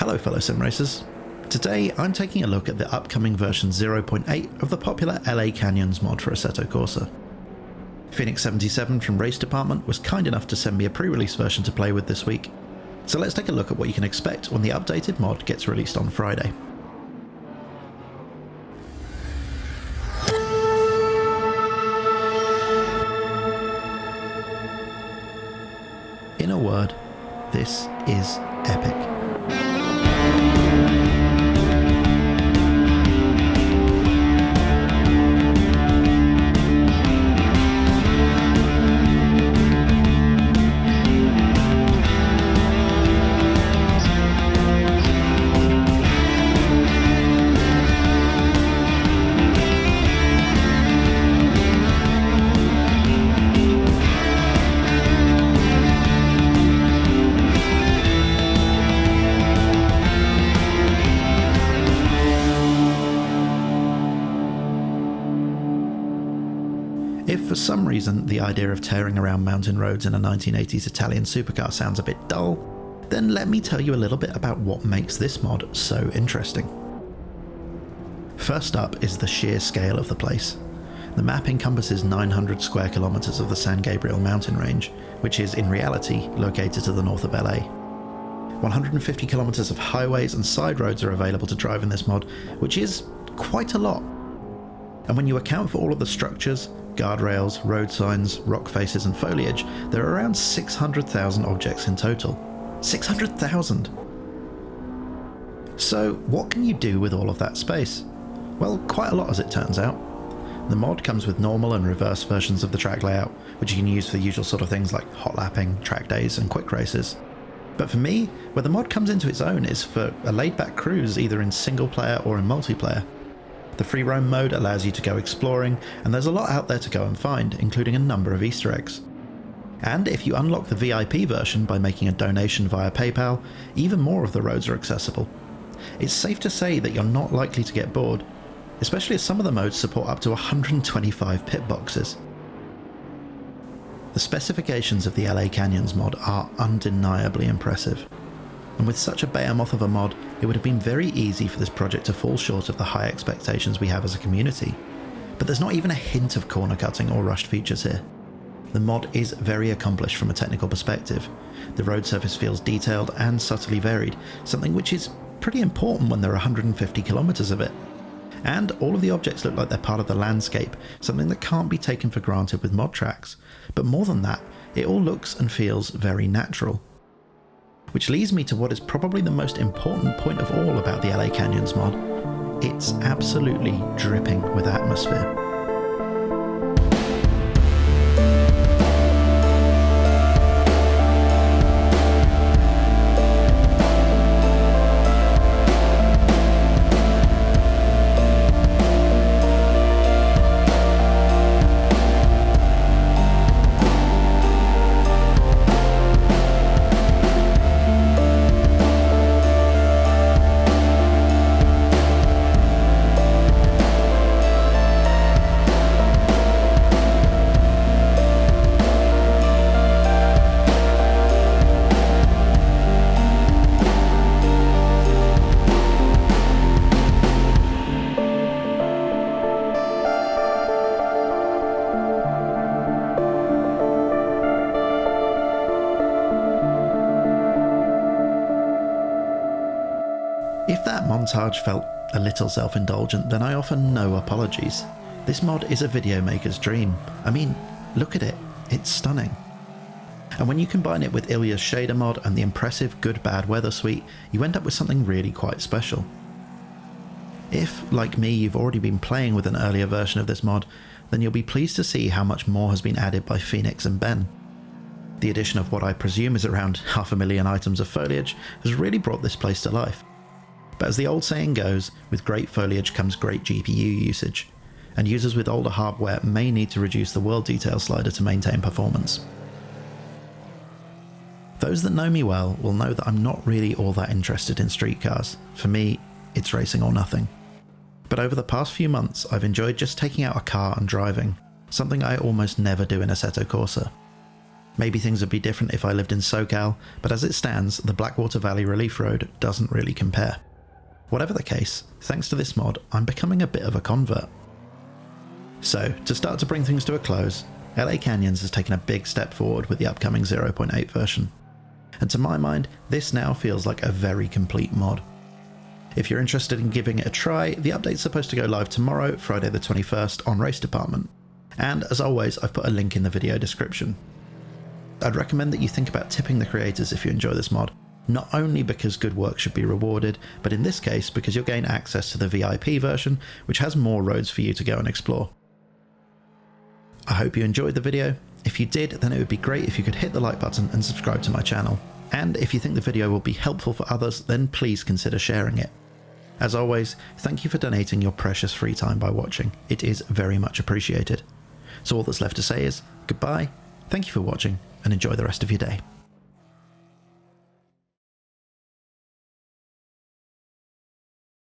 Hello fellow sim racers. Today I'm taking a look at the upcoming version 0.8 of the popular LA Canyons mod for Assetto Corsa. Phoenix77 from Race Department was kind enough to send me a pre-release version to play with this week, so let's take a look at what you can expect when the updated mod gets released on Friday. In a word, this is epic. If for some reason the idea of tearing around mountain roads in a 1980s Italian supercar sounds a bit dull, then let me tell you a little bit about what makes this mod so interesting. First up is the sheer scale of the place. The map encompasses 900 square kilometres of the San Gabrial Mountain range, which is in reality located to the north of LA. 150 kilometres of highways and side roads are available to drive in this mod, which is quite a lot. And when you account for all of the structures, guardrails, road signs, rock faces and foliage, there are around 600,000 objects in total. 600,000! So what can you do with all of that space? Well, quite a lot as it turns out. The mod comes with normal and reverse versions of the track layout, which you can use for the usual sort of things like hot lapping, track days and quick races. But for me, where the mod comes into its own is for a laid-back cruise either in single player or in multiplayer. The free roam mode allows you to go exploring, and there's a lot out there to go and find, including a number of Easter eggs. And if you unlock the VIP version by making a donation via PayPal, even more of the roads are accessible. It's safe to say that you're not likely to get bored, especially as some of the modes support up to 125 pit boxes. The specifications of the LA Canyons mod are undeniably impressive. And with such a behemoth of a mod, it would have been very easy for this project to fall short of the high expectations we have as a community. But there's not even a hint of corner cutting or rushed features here. The mod is very accomplished from a technical perspective. The road surface feels detailed and subtly varied, something which is pretty important when there are 150 kilometres of it. And all of the objects look like they're part of the landscape, something that can't be taken for granted with mod tracks. But more than that, it all looks and feels very natural. Which leads me to what is probably the most important point of all about the LA Canyons mod. It's absolutely dripping with atmosphere. If that montage felt a little self-indulgent, then I offer no apologies. This mod is a video maker's dream. I mean, look at it, it's stunning. And when you combine it with Ilya's shader mod and the impressive good bad weather suite, you end up with something really quite special. If, like me, you've already been playing with an earlier version of this mod, then you'll be pleased to see how much more has been added by Phoenix and Ben. The addition of what I presume is around 500,000 items of foliage has really brought this place to life. But as the old saying goes, with great foliage comes great GPU usage, and users with older hardware may need to reduce the world detail slider to maintain performance. Those that know me well will know that I'm not really all that interested in street cars. For me, it's racing or nothing. But over the past few months, I've enjoyed just taking out a car and driving, something I almost never do in Assetto Corsa. Maybe things would be different if I lived in SoCal, but as it stands, the Blackwater Valley Relief Road doesn't really compare. Whatever the case, thanks to this mod, I'm becoming a bit of a convert. So, to start to bring things to a close, LA Canyons has taken a big step forward with the upcoming 0.8 version. And to my mind, this now feels like a very complete mod. If you're interested in giving it a try, the update's supposed to go live tomorrow, Friday the 21st, on Race Department. And as always, I've put a link in the video description. I'd recommend that you think about tipping the creators if you enjoy this mod, not only because good work should be rewarded, but in this case because you'll gain access to the VIP version, which has more roads for you to go and explore. I hope you enjoyed the video. If you did, then it would be great if you could hit the like button and subscribe to my channel. And if you think the video will be helpful for others, then please consider sharing it. As always, thank you for donating your precious free time by watching. It is very much appreciated. So all that's left to say is goodbye, thank you for watching, and enjoy the rest of your day.